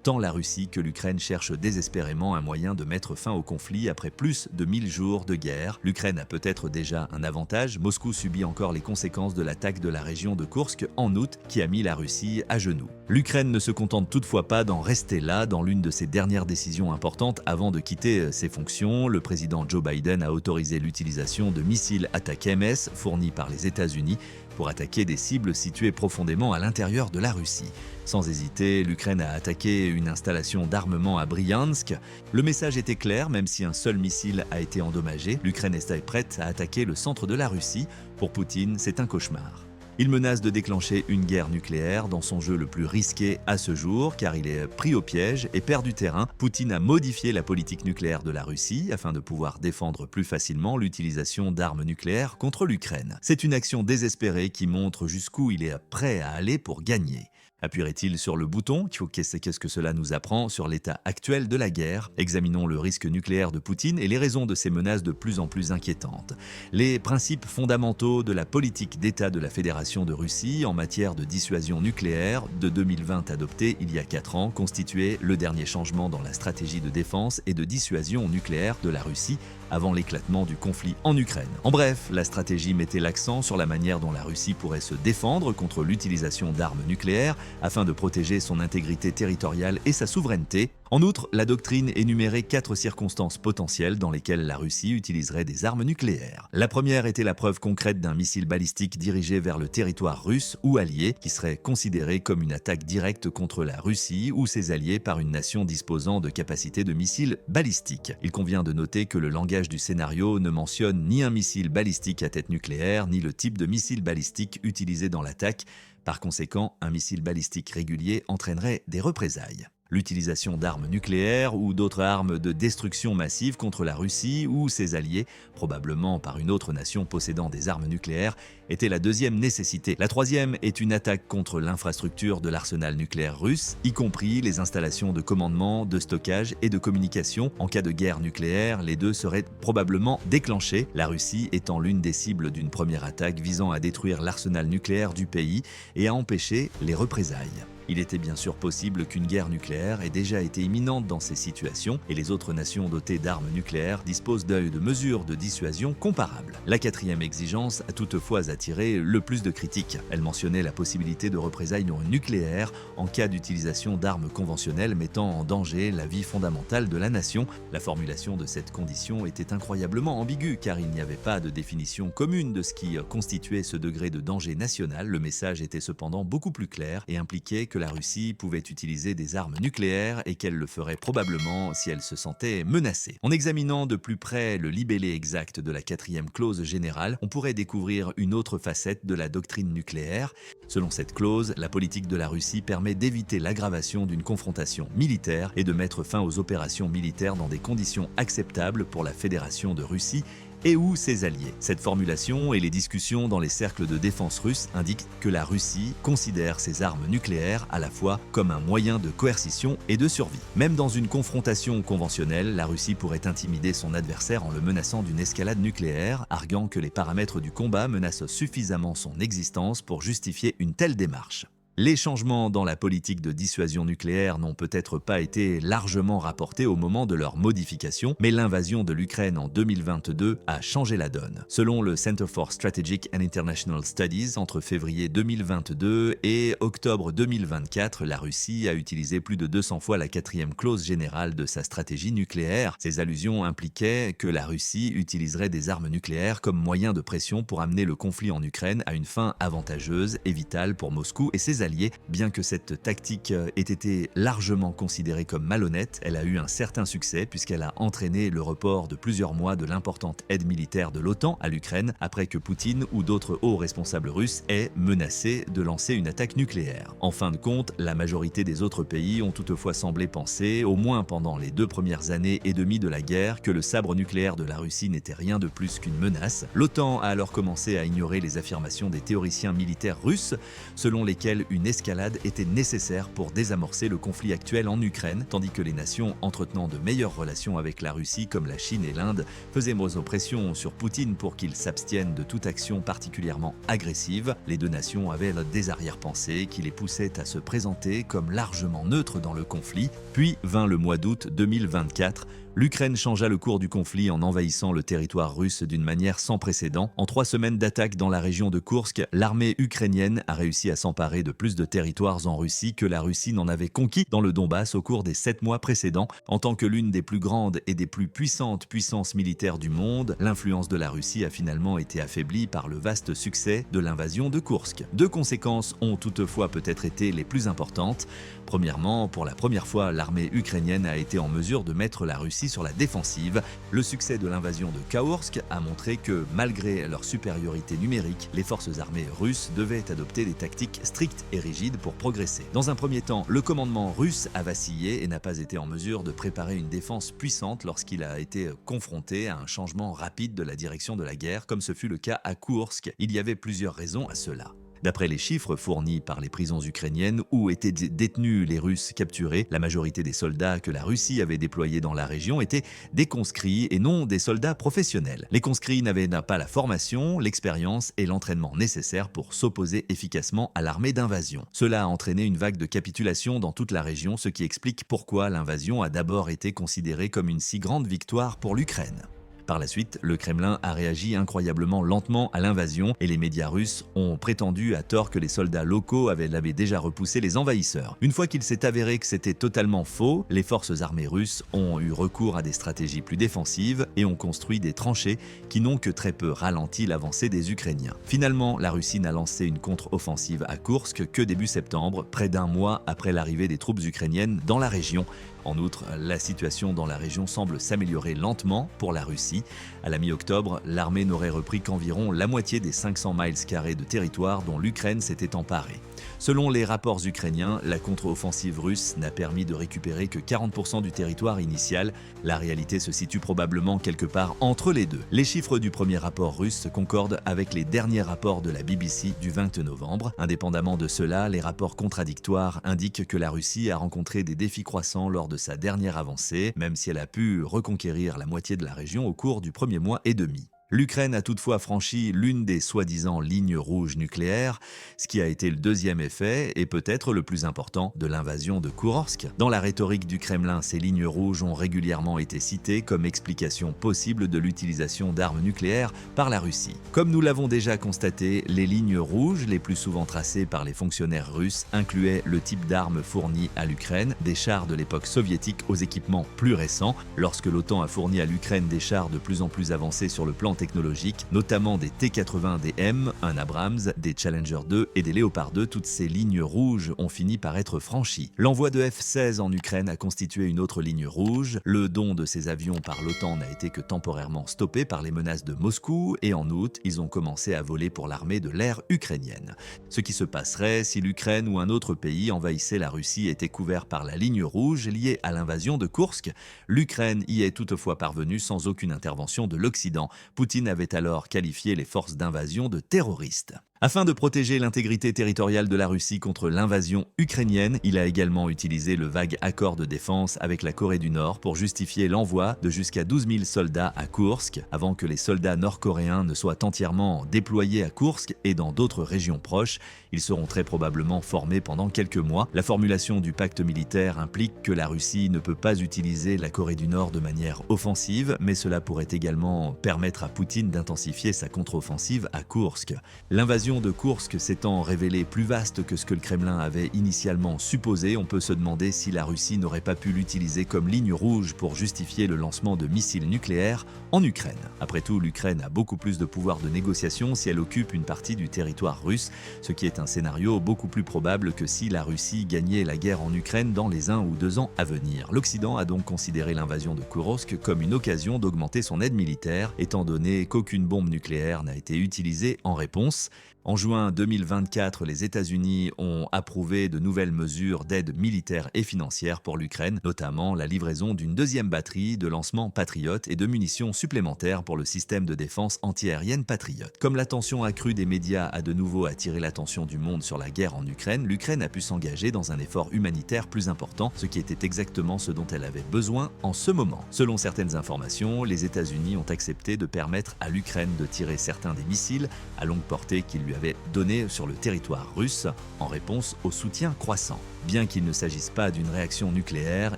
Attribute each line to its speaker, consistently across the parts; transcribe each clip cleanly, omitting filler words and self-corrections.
Speaker 1: tant la Russie que l'Ukraine cherchent désespérément un moyen de mettre fin au conflit après plus de 1000 jours de guerre. L'Ukraine a peut-être déjà un avantage, Moscou subit encore les conséquences de l'attaque de la région de Koursk en août qui a mis la Russie à genoux. L'Ukraine ne se contente toutefois pas d'en rester là. Dans l'une de ses dernières décisions importantes avant de quitter ses fonctions, le président Joe Biden a autorisé l'utilisation de missiles ATACMS fournis par les États-Unis pour attaquer des cibles situées profondément à l'intérieur de la Russie. Sans hésiter, l'Ukraine a attaqué une installation d'armement à Bryansk. Le message était clair, même si un seul missile a été endommagé, l'Ukraine est prête à attaquer le centre de la Russie. Pour Poutine, c'est un cauchemar. Il menace de déclencher une guerre nucléaire dans son jeu le plus risqué à ce jour, car il est pris au piège et perd du terrain. Poutine a modifié la politique nucléaire de la Russie afin de pouvoir défendre plus facilement l'utilisation d'armes nucléaires contre l'Ukraine. C'est une action désespérée qui montre jusqu'où il est prêt à aller pour gagner. Appuierait-il sur le bouton? Qu'est-ce que cela nous apprend sur l'état actuel de la guerre? Examinons le risque nucléaire de Poutine et les raisons de ces menaces de plus en plus inquiétantes. Les principes fondamentaux de la politique d'État de la Fédération de Russie en matière de dissuasion nucléaire de 2020 adoptée il y a 4 ans constituaient le dernier changement dans la stratégie de défense et de dissuasion nucléaire de la Russie avant l'éclatement du conflit en Ukraine. En bref, la stratégie mettait l'accent sur la manière dont la Russie pourrait se défendre contre l'utilisation d'armes nucléaires afin de protéger son intégrité territoriale et sa souveraineté. En outre, la doctrine énumérait 4 circonstances potentielles dans lesquelles la Russie utiliserait des armes nucléaires. La première était la preuve concrète d'un missile balistique dirigé vers le territoire russe ou allié, qui serait considéré comme une attaque directe contre la Russie ou ses alliés par une nation disposant de capacités de missiles balistiques. Il convient de noter que le langage du scénario ne mentionne ni un missile balistique à tête nucléaire, ni le type de missile balistique utilisé dans l'attaque. Par conséquent, un missile balistique régulier entraînerait des représailles. L'utilisation d'armes nucléaires ou d'autres armes de destruction massive contre la Russie ou ses alliés, probablement par une autre nation possédant des armes nucléaires, était la deuxième nécessité. La troisième est une attaque contre l'infrastructure de l'arsenal nucléaire russe, y compris les installations de commandement, de stockage et de communication. En cas de guerre nucléaire, les deux seraient probablement déclenchés, la Russie étant l'une des cibles d'une première attaque visant à détruire l'arsenal nucléaire du pays et à empêcher les représailles. Il était bien sûr possible qu'une guerre nucléaire ait déjà été imminente dans ces situations et les autres nations dotées d'armes nucléaires disposent de mesures de dissuasion comparables. La quatrième exigence a toutefois attiré le plus de critiques. Elle mentionnait la possibilité de représailles non nucléaires en cas d'utilisation d'armes conventionnelles mettant en danger la vie fondamentale de la nation. La formulation de cette condition était incroyablement ambiguë car il n'y avait pas de définition commune de ce qui constituait ce degré de danger national. Le message était cependant beaucoup plus clair et impliquait que la Russie pouvait utiliser des armes nucléaires et qu'elle le ferait probablement si elle se sentait menacée. En examinant de plus près le libellé exact de la quatrième clause générale, on pourrait découvrir une autre facette de la doctrine nucléaire. Selon cette clause, la politique de la Russie permet d'éviter l'aggravation d'une confrontation militaire et de mettre fin aux opérations militaires dans des conditions acceptables pour la Fédération de Russie et ou ses alliés. Cette formulation et les discussions dans les cercles de défense russes indiquent que la Russie considère ses armes nucléaires à la fois comme un moyen de coercition et de survie. Même dans une confrontation conventionnelle, la Russie pourrait intimider son adversaire en le menaçant d'une escalade nucléaire, arguant que les paramètres du combat menacent suffisamment son existence pour justifier une telle démarche. Les changements dans la politique de dissuasion nucléaire n'ont peut-être pas été largement rapportés au moment de leur modification, mais l'invasion de l'Ukraine en 2022 a changé la donne. Selon le Center for Strategic and International Studies, entre février 2022 et octobre 2024, la Russie a utilisé plus de 200 fois la quatrième clause générale de sa stratégie nucléaire. Ces allusions impliquaient que la Russie utiliserait des armes nucléaires comme moyen de pression pour amener le conflit en Ukraine à une fin avantageuse et vitale pour Moscou et ses alliés. Bien que cette tactique ait été largement considérée comme malhonnête, elle a eu un certain succès puisqu'elle a entraîné le report de plusieurs mois de l'importante aide militaire de l'OTAN à l'Ukraine après que Poutine ou d'autres hauts responsables russes aient menacé de lancer une attaque nucléaire. En fin de compte, la majorité des autres pays ont toutefois semblé penser, au moins pendant les 2 premières années et demie de la guerre, que le sabre nucléaire de la Russie n'était rien de plus qu'une menace. L'OTAN a alors commencé à ignorer les affirmations des théoriciens militaires russes selon lesquels une escalade était nécessaire pour désamorcer le conflit actuel en Ukraine, tandis que les nations entretenant de meilleures relations avec la Russie, comme la Chine et l'Inde, faisaient pression sur Poutine pour qu'il s'abstienne de toute action particulièrement agressive. Les deux nations avaient des arrière-pensées qui les poussaient à se présenter comme largement neutres dans le conflit. Puis vint le mois d'août 2024. L'Ukraine changea le cours du conflit en envahissant le territoire russe d'une manière sans précédent. En 3 semaines d'attaque dans la région de Koursk, l'armée ukrainienne a réussi à s'emparer de plus de territoires en Russie que la Russie n'en avait conquis dans le Donbass au cours des 7 mois précédents. En tant que l'une des plus grandes et des plus puissantes puissances militaires du monde, l'influence de la Russie a finalement été affaiblie par le vaste succès de l'invasion de Koursk. 2 conséquences ont toutefois peut-être été les plus importantes. Premièrement, pour la première fois, l'armée ukrainienne a été en mesure de mettre la Russie sur la défensive. Le succès de l'invasion de Kaoursk a montré que, malgré leur supériorité numérique, les forces armées russes devaient adopter des tactiques strictes et rigides pour progresser. Dans un premier temps, le commandement russe a vacillé et n'a pas été en mesure de préparer une défense puissante lorsqu'il a été confronté à un changement rapide de la direction de la guerre, comme ce fut le cas à Koursk. Il y avait plusieurs raisons à cela. D'après les chiffres fournis par les prisons ukrainiennes où étaient détenus les Russes capturés, la majorité des soldats que la Russie avait déployés dans la région étaient des conscrits et non des soldats professionnels. Les conscrits n'avaient pas la formation, l'expérience et l'entraînement nécessaires pour s'opposer efficacement à l'armée d'invasion. Cela a entraîné une vague de capitulation dans toute la région, ce qui explique pourquoi l'invasion a d'abord été considérée comme une si grande victoire pour l'Ukraine. Par la suite, le Kremlin a réagi incroyablement lentement à l'invasion et les médias russes ont prétendu à tort que les soldats locaux avaient déjà repoussé les envahisseurs. Une fois qu'il s'est avéré que c'était totalement faux, les forces armées russes ont eu recours à des stratégies plus défensives et ont construit des tranchées qui n'ont que très peu ralenti l'avancée des Ukrainiens. Finalement, la Russie n'a lancé une contre-offensive à Koursk que début septembre, près d'un mois après l'arrivée des troupes ukrainiennes dans la région. En outre, la situation dans la région semble s'améliorer lentement pour la Russie. À la mi-octobre, l'armée n'aurait repris qu'environ la moitié des 500 miles carrés de territoire dont l'Ukraine s'était emparée. Selon les rapports ukrainiens, la contre-offensive russe n'a permis de récupérer que 40% du territoire initial. La réalité se situe probablement quelque part entre les deux. Les chiffres du premier rapport russe concordent avec les derniers rapports de la BBC du 20 novembre. Indépendamment de cela, les rapports contradictoires indiquent que la Russie a rencontré des défis croissants lors de sa dernière avancée, même si elle a pu reconquérir la moitié de la région au cours du premier mois et demi. L'Ukraine a toutefois franchi l'une des soi-disant lignes rouges nucléaires, ce qui a été le deuxième effet et peut-être le plus important de l'invasion de Koursk. Dans la rhétorique du Kremlin, ces lignes rouges ont régulièrement été citées comme explication possible de l'utilisation d'armes nucléaires par la Russie. Comme nous l'avons déjà constaté, les lignes rouges les plus souvent tracées par les fonctionnaires russes incluaient le type d'armes fournies à l'Ukraine, des chars de l'époque soviétique aux équipements plus récents. Lorsque l'OTAN a fourni à l'Ukraine des chars de plus en plus avancés sur le plan technologiques, notamment des T-80, des M, un Abrams, des Challenger 2 et des Léopard 2, toutes ces lignes rouges ont fini par être franchies. L'envoi de F-16 en Ukraine a constitué une autre ligne rouge. Le don de ces avions par l'OTAN n'a été que temporairement stoppé par les menaces de Moscou et en août, ils ont commencé à voler pour l'armée de l'air ukrainienne. Ce qui se passerait si l'Ukraine ou un autre pays envahissait la Russie était couvert par la ligne rouge liée à l'invasion de Koursk. L'Ukraine y est toutefois parvenue sans aucune intervention de l'Occident. Poutine avait alors qualifié les forces d'invasion de terroristes. Afin de protéger l'intégrité territoriale de la Russie contre l'invasion ukrainienne, il a également utilisé le vague accord de défense avec la Corée du Nord pour justifier l'envoi de jusqu'à 12 000 soldats à Koursk. Avant que les soldats nord-coréens ne soient entièrement déployés à Koursk et dans d'autres régions proches, ils seront très probablement formés pendant quelques mois. La formulation du pacte militaire implique que la Russie ne peut pas utiliser la Corée du Nord de manière offensive, mais cela pourrait également permettre à Poutine d'intensifier sa contre-offensive à Koursk. L'invasion de Koursk s'étant révélée plus vaste que ce que le Kremlin avait initialement supposé, on peut se demander si la Russie n'aurait pas pu l'utiliser comme ligne rouge pour justifier le lancement de missiles nucléaires en Ukraine. Après tout, l'Ukraine a beaucoup plus de pouvoir de négociation si elle occupe une partie du territoire russe, ce qui est un scénario beaucoup plus probable que si la Russie gagnait la guerre en Ukraine dans les 1 ou 2 ans à venir. L'Occident a donc considéré l'invasion de Koursk comme une occasion d'augmenter son aide militaire, étant donné qu'aucune bombe nucléaire n'a été utilisée en réponse. En juin 2024, les États-Unis ont approuvé de nouvelles mesures d'aide militaire et financière pour l'Ukraine, notamment la livraison d'une deuxième batterie de lancement Patriot et de munitions supplémentaires pour le système de défense antiaérienne Patriot. Comme la tension accrue des médias a de nouveau attiré l'attention du monde sur la guerre en Ukraine, l'Ukraine a pu s'engager dans un effort humanitaire plus important, ce qui était exactement ce dont elle avait besoin en ce moment. Selon certaines informations, les États-Unis ont accepté de permettre à l'Ukraine de tirer certains des missiles à longue portée qu'ils lui avait donné sur le territoire russe en réponse au soutien croissant. Bien qu'il ne s'agisse pas d'une réaction nucléaire,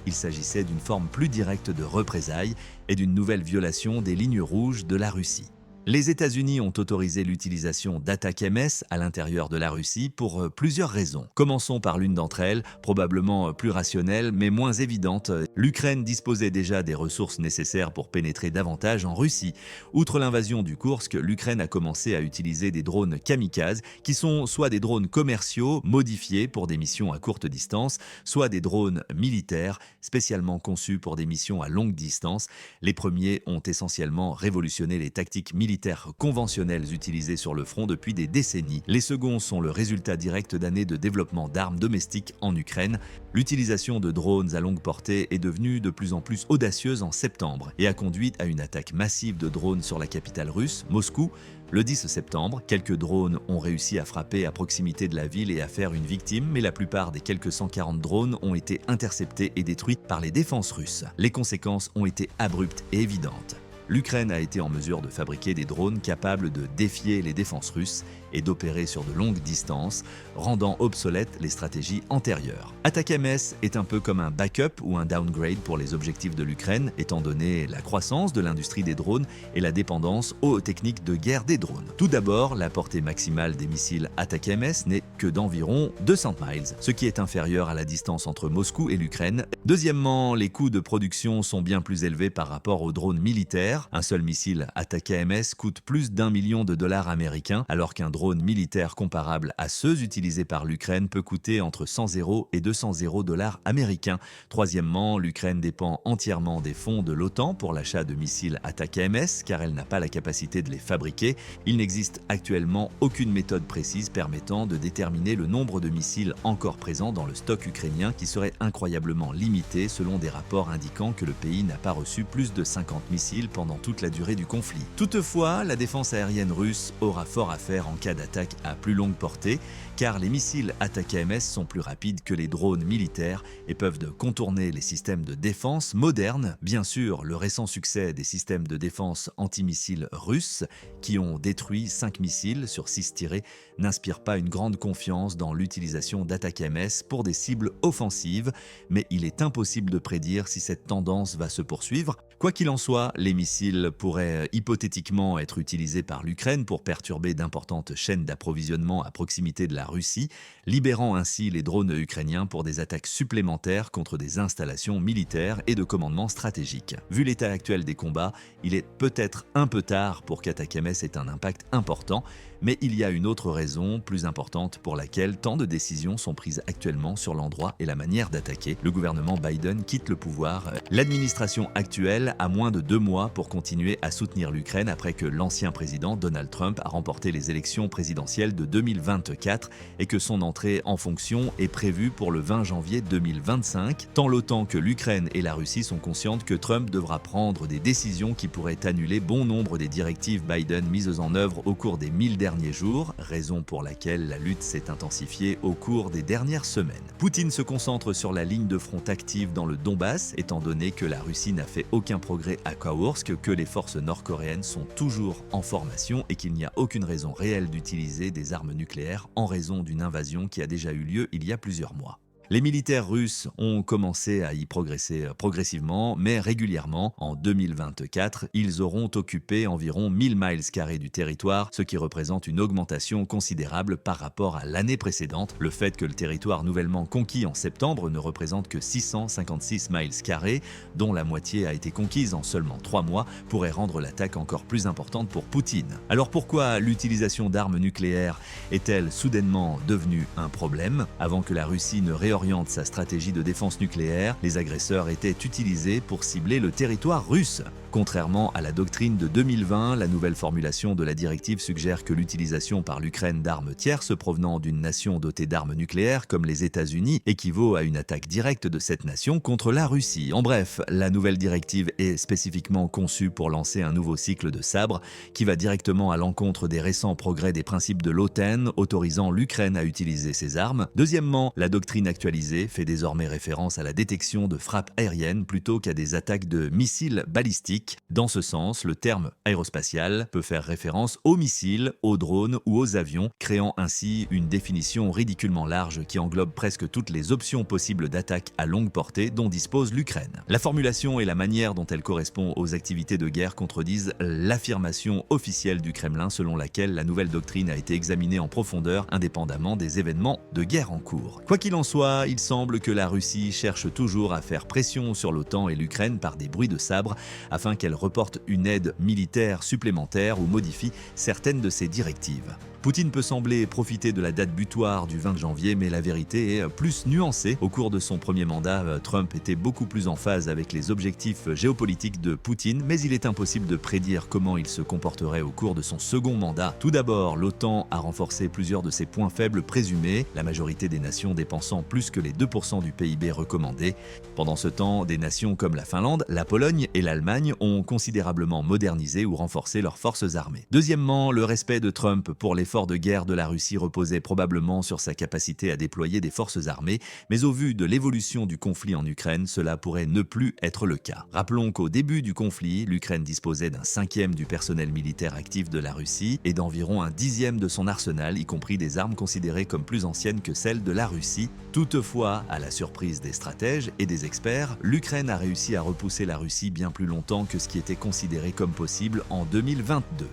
Speaker 1: il s'agissait d'une forme plus directe de représailles et d'une nouvelle violation des lignes rouges de la Russie. Les États-Unis ont autorisé l'utilisation d'attaques MS à l'intérieur de la Russie pour plusieurs raisons. Commençons par l'une d'entre elles, probablement plus rationnelle mais moins évidente. L'Ukraine disposait déjà des ressources nécessaires pour pénétrer davantage en Russie. Outre l'invasion du Koursk, l'Ukraine a commencé à utiliser des drones kamikazes qui sont soit des drones commerciaux modifiés pour des missions à courte distance, soit des drones militaires spécialement conçus pour des missions à longue distance. Les premiers ont essentiellement révolutionné les tactiques militaires conventionnels utilisés sur le front depuis des décennies. Les seconds sont le résultat direct d'années de développement d'armes domestiques en Ukraine. L'utilisation de drones à longue portée est devenue de plus en plus audacieuse en septembre et a conduit à une attaque massive de drones sur la capitale russe, Moscou. Le 10 septembre, quelques drones ont réussi à frapper à proximité de la ville et à faire une victime, mais la plupart des quelques 140 drones ont été interceptés et détruits par les défenses russes. Les conséquences ont été abruptes et évidentes. L'Ukraine a été en mesure de fabriquer des drones capables de défier les défenses russes et d'opérer sur de longues distances, rendant obsolètes les stratégies antérieures. Attaque MS est un peu comme un backup ou un downgrade pour les objectifs de l'Ukraine, étant donné la croissance de l'industrie des drones et la dépendance aux techniques de guerre des drones. Tout d'abord, la portée maximale des missiles Attaque MS n'est que d'environ 200 miles, ce qui est inférieur à la distance entre Moscou et l'Ukraine. Deuxièmement, les coûts de production sont bien plus élevés par rapport aux drones militaires. Un seul missile Attaque MS coûte plus d'1 million de dollars américains, alors qu'un drone militaire comparable à ceux utilisés par l'Ukraine peut coûter entre 100 € et 200 $ américains. Troisièmement, l'Ukraine dépend entièrement des fonds de l'OTAN pour l'achat de missiles Attaque MS, car elle n'a pas la capacité de les fabriquer. Il n'existe actuellement aucune méthode précise permettant de déterminer le nombre de missiles encore présents dans le stock ukrainien, qui serait incroyablement limité selon des rapports indiquant que le pays n'a pas reçu plus de 50 missiles pendant toute la durée du conflit. Toutefois, la défense aérienne russe aura fort à faire en cas d'attaque à plus longue portée, car les missiles Attaque MS sont plus rapides que les drones militaires et peuvent contourner les systèmes de défense modernes. Bien sûr, le récent succès des systèmes de défense antimissiles russes, qui ont détruit 5 missiles sur 6 tirés, n'inspire pas une grande confiance dans l'utilisation d'Attaque MS pour des cibles offensives, mais il est impossible de prédire si cette tendance va se poursuivre. Quoi qu'il en soit, les missiles pourraient hypothétiquement être utilisés par l'Ukraine pour perturber d'importantes chaînes d'approvisionnement à proximité de la Russie, libérant ainsi les drones ukrainiens pour des attaques supplémentaires contre des installations militaires et de commandement stratégique. Vu l'état actuel des combats, il est peut-être un peu tard pour qu'Attaque MS ait un impact important, mais il y a une autre raison plus importante pour laquelle tant de décisions sont prises actuellement sur l'endroit et la manière d'attaquer. Le gouvernement Biden quitte le pouvoir. L'administration actuelle a moins de 2 mois pour continuer à soutenir l'Ukraine après que l'ancien président Donald Trump a remporté les élections présidentielles de 2024 et que son entrée en fonction est prévue pour le 20 janvier 2025. Tant l'OTAN que l'Ukraine et la Russie sont conscientes que Trump devra prendre des décisions qui pourraient annuler bon nombre des directives Biden mises en œuvre au cours des 1000 derniers jours, raison pour laquelle la lutte s'est intensifiée au cours des dernières semaines. Poutine se concentre sur la ligne de front active dans le Donbass, étant donné que la Russie n'a fait aucun progrès à Kursk, que les forces nord-coréennes sont toujours en formation et qu'il n'y a aucune raison réelle d'utiliser des armes nucléaires en raison d'une invasion qui a déjà eu lieu il y a plusieurs mois. Les militaires russes ont commencé à y progresser progressivement, mais régulièrement. En 2024, ils auront occupé environ 1000 miles carrés du territoire, ce qui représente une augmentation considérable par rapport à l'année précédente. Le fait que le territoire nouvellement conquis en septembre ne représente que 656 miles carrés, dont la moitié a été conquise en seulement 3 mois, pourrait rendre l'attaque encore plus importante pour Poutine. Alors pourquoi l'utilisation d'armes nucléaires est-elle soudainement devenue un problème? Avant que la Russie ne réorganise réoriente sa stratégie de défense nucléaire, les agresseurs étaient utilisés pour cibler le territoire russe. Contrairement à la doctrine de 2020, la nouvelle formulation de la directive suggère que l'utilisation par l'Ukraine d'armes tierces provenant d'une nation dotée d'armes nucléaires comme les États-Unis équivaut à une attaque directe de cette nation contre la Russie. En bref, la nouvelle directive est spécifiquement conçue pour lancer un nouveau cycle de sabre qui va directement à l'encontre des récents progrès des principes de l'OTAN autorisant l'Ukraine à utiliser ses armes. Deuxièmement, la doctrine actualisée fait désormais référence à la détection de frappes aériennes plutôt qu'à des attaques de missiles balistiques. Dans ce sens, le terme aérospatial peut faire référence aux missiles, aux drones ou aux avions, créant ainsi une définition ridiculement large qui englobe presque toutes les options possibles d'attaque à longue portée dont dispose l'Ukraine. La formulation et la manière dont elle correspond aux activités de guerre contredisent l'affirmation officielle du Kremlin selon laquelle la nouvelle doctrine a été examinée en profondeur indépendamment des événements de guerre en cours. Quoi qu'il en soit, il semble que la Russie cherche toujours à faire pression sur l'OTAN et l'Ukraine par des bruits de sabre afin qu'elle reporte une aide militaire supplémentaire ou modifie certaines de ses directives. Poutine peut sembler profiter de la date butoir du 20 janvier, mais la vérité est plus nuancée. Au cours de son premier mandat, Trump était beaucoup plus en phase avec les objectifs géopolitiques de Poutine, mais il est impossible de prédire comment il se comporterait au cours de son second mandat. Tout d'abord, l'OTAN a renforcé plusieurs de ses points faibles présumés, la majorité des nations dépensant plus que les 2% du PIB recommandé. Pendant ce temps, des nations comme la Finlande, la Pologne et l'Allemagne ont considérablement modernisé ou renforcé leurs forces armées. Deuxièmement, le respect de Trump pour l'effort de guerre de la Russie reposait probablement sur sa capacité à déployer des forces armées, mais au vu de l'évolution du conflit en Ukraine, cela pourrait ne plus être le cas. Rappelons qu'au début du conflit, l'Ukraine disposait d'un 5e du personnel militaire actif de la Russie et d'environ un 10e de son arsenal, y compris des armes considérées comme plus anciennes que celles de la Russie. Toutefois, à la surprise des stratèges et des experts, l'Ukraine a réussi à repousser la Russie bien plus longtemps que ce qui était considéré comme possible en 2022.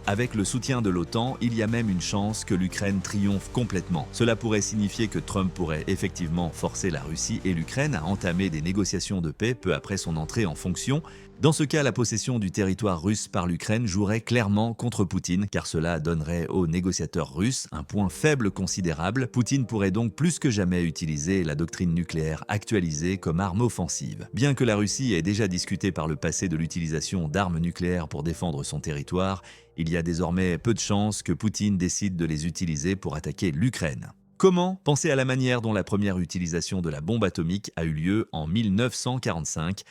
Speaker 1: Avec le soutien de l'OTAN, il y a même une chance que l'Ukraine triomphe complètement. Cela pourrait signifier que Trump pourrait effectivement forcer la Russie et l'Ukraine à entamer des négociations de paix peu après son entrée en fonction. Dans ce cas, la possession du territoire russe par l'Ukraine jouerait clairement contre Poutine, car cela donnerait aux négociateurs russes un point faible considérable. Poutine pourrait donc plus que jamais utiliser la doctrine nucléaire actualisée comme arme offensive. Bien que la Russie ait déjà discuté par le passé de l'utilisation d'armes nucléaires pour défendre son territoire, il y a désormais peu de chances que Poutine décide de les utiliser pour attaquer l'Ukraine. Comment? Pensez à la manière dont la première utilisation de la bombe atomique a eu lieu en 1945.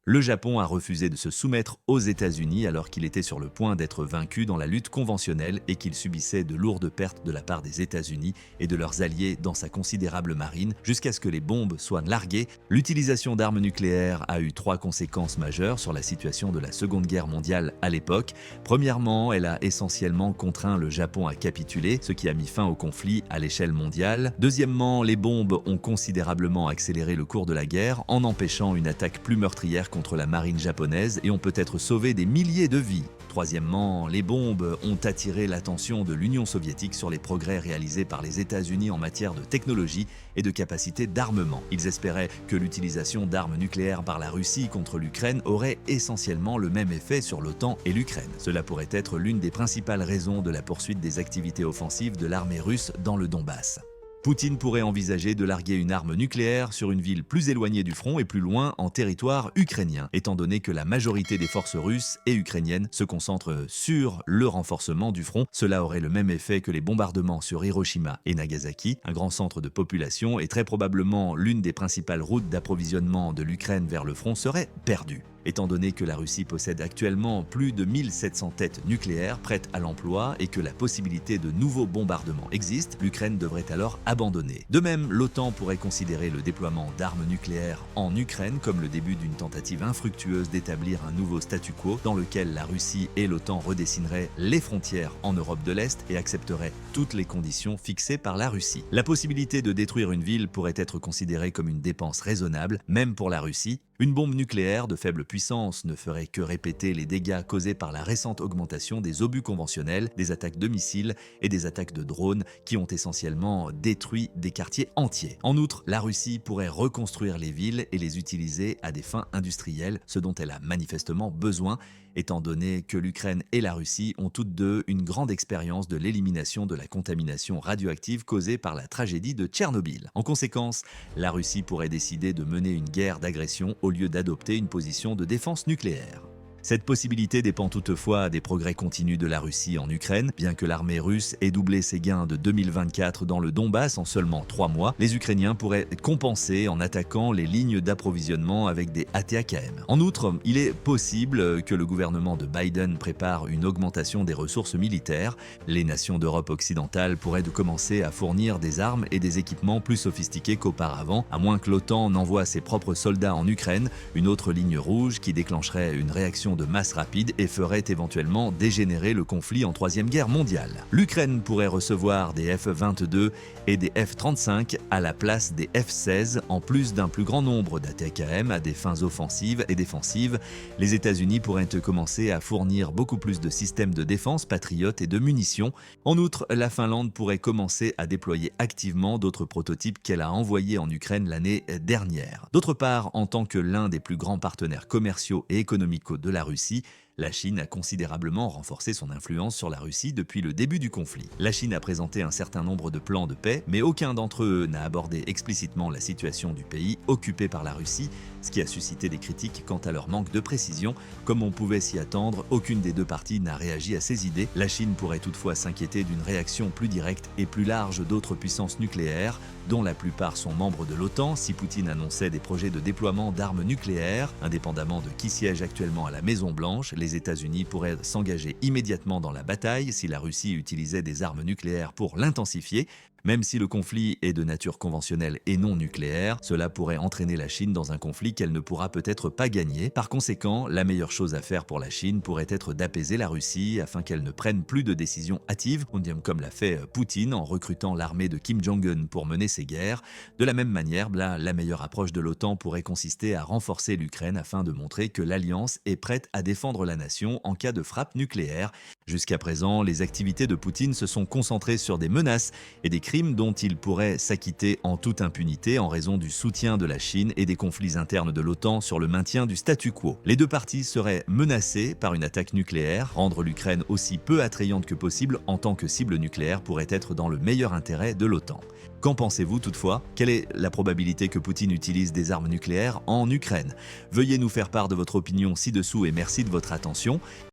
Speaker 1: Le Japon a refusé de se soumettre aux États-Unis alors qu'il était sur le point d'être vaincu dans la lutte conventionnelle et qu'il subissait de lourdes pertes de la part des États-Unis et de leurs alliés dans sa considérable marine jusqu'à ce que les bombes soient larguées. L'utilisation d'armes nucléaires a eu 3 conséquences majeures sur la situation de la Seconde Guerre mondiale à l'époque. Premièrement, elle a essentiellement contraint le Japon à capituler, ce qui a mis fin au conflit à l'échelle mondiale. Deuxièmement, les bombes ont considérablement accéléré le cours de la guerre en empêchant une attaque plus meurtrière contre la marine japonaise et ont peut-être sauvé des milliers de vies. Troisièmement, les bombes ont attiré l'attention de l'Union soviétique sur les progrès réalisés par les États-Unis en matière de technologie et de capacité d'armement. Ils espéraient que l'utilisation d'armes nucléaires par la Russie contre l'Ukraine aurait essentiellement le même effet sur l'OTAN et l'Ukraine. Cela pourrait être l'une des principales raisons de la poursuite des activités offensives de l'armée russe dans le Donbass. Poutine pourrait envisager de larguer une arme nucléaire sur une ville plus éloignée du front et plus loin en territoire ukrainien, étant donné que la majorité des forces russes et ukrainiennes se concentrent sur le renforcement du front. Cela aurait le même effet que les bombardements sur Hiroshima et Nagasaki, un grand centre de population et très probablement l'une des principales routes d'approvisionnement de l'Ukraine vers le front serait perdue. Étant donné que la Russie possède actuellement plus de 1700 têtes nucléaires prêtes à l'emploi et que la possibilité de nouveaux bombardements existe, l'Ukraine devrait alors abandonner. De même, l'OTAN pourrait considérer le déploiement d'armes nucléaires en Ukraine comme le début d'une tentative infructueuse d'établir un nouveau statu quo dans lequel la Russie et l'OTAN redessineraient les frontières en Europe de l'Est et accepteraient toutes les conditions fixées par la Russie. La possibilité de détruire une ville pourrait être considérée comme une dépense raisonnable, même pour la Russie, Une bombe nucléaire de faible puissance ne ferait que répéter les dégâts causés par la récente augmentation des obus conventionnels, des attaques de missiles et des attaques de drones qui ont essentiellement détruit des quartiers entiers. En outre, la Russie pourrait reconstruire les villes et les utiliser à des fins industrielles, ce dont elle a manifestement besoin, étant donné que l'Ukraine et la Russie ont toutes deux une grande expérience de l'élimination de la contamination radioactive causée par la tragédie de Tchernobyl. En conséquence, la Russie pourrait décider de mener une guerre d'agression au lieu d'adopter une position de défense nucléaire. Cette possibilité dépend toutefois des progrès continus de la Russie en Ukraine. Bien que l'armée russe ait doublé ses gains de 2024 dans le Donbass en seulement 3 mois, les Ukrainiens pourraient compenser en attaquant les lignes d'approvisionnement avec des ATAKM. En outre, il est possible que le gouvernement de Biden prépare une augmentation des ressources militaires. Les nations d'Europe occidentale pourraient commencer à fournir des armes et des équipements plus sophistiqués qu'auparavant, à moins que l'OTAN n'envoie ses propres soldats en Ukraine, une autre ligne rouge qui déclencherait une réaction de masse rapide et ferait éventuellement dégénérer le conflit en Troisième Guerre mondiale. L'Ukraine pourrait recevoir des F-22 et des F-35 à la place des F-16, en plus d'un plus grand nombre d'ATAKM à des fins offensives et défensives. Les États-Unis pourraient commencer à fournir beaucoup plus de systèmes de défense patriotes et de munitions. En outre, la Finlande pourrait commencer à déployer activement d'autres prototypes qu'elle a envoyés en Ukraine l'année dernière. D'autre part, en tant que l'un des plus grands partenaires commerciaux et économiques de la Russie, la Chine a considérablement renforcé son influence sur la Russie depuis le début du conflit. La Chine a présenté un certain nombre de plans de paix, mais aucun d'entre eux n'a abordé explicitement la situation du pays occupé par la Russie, ce qui a suscité des critiques quant à leur manque de précision. Comme on pouvait s'y attendre, aucune des deux parties n'a réagi à ces idées. La Chine pourrait toutefois s'inquiéter d'une réaction plus directe et plus large d'autres puissances nucléaires, dont la plupart sont membres de l'OTAN, si Poutine annonçait des projets de déploiement d'armes nucléaires. Indépendamment de qui siège actuellement à la Maison-Blanche, les États-Unis pourraient s'engager immédiatement dans la bataille si la Russie utilisait des armes nucléaires pour l'intensifier. Même si le conflit est de nature conventionnelle et non nucléaire, cela pourrait entraîner la Chine dans un conflit qu'elle ne pourra peut-être pas gagner. Par conséquent, la meilleure chose à faire pour la Chine pourrait être d'apaiser la Russie afin qu'elle ne prenne plus de décisions hâtives, comme l'a fait Poutine en recrutant l'armée de Kim Jong-un pour mener ses guerres. De la même manière, la meilleure approche de l'OTAN pourrait consister à renforcer l'Ukraine afin de montrer que l'Alliance est prête à défendre la nation en cas de frappe nucléaire. Jusqu'à présent, les activités de Poutine se sont concentrées sur des menaces et des crimes dont il pourrait s'acquitter en toute impunité en raison du soutien de la Chine et des conflits internes de l'OTAN sur le maintien du statu quo. Les deux parties seraient menacées par une attaque nucléaire. Rendre l'Ukraine aussi peu attrayante que possible en tant que cible nucléaire pourrait être dans le meilleur intérêt de l'OTAN. Qu'en pensez-vous toutefois? Quelle est la probabilité que Poutine utilise des armes nucléaires en Ukraine? Veuillez nous faire part de votre opinion ci-dessous et merci de votre attention.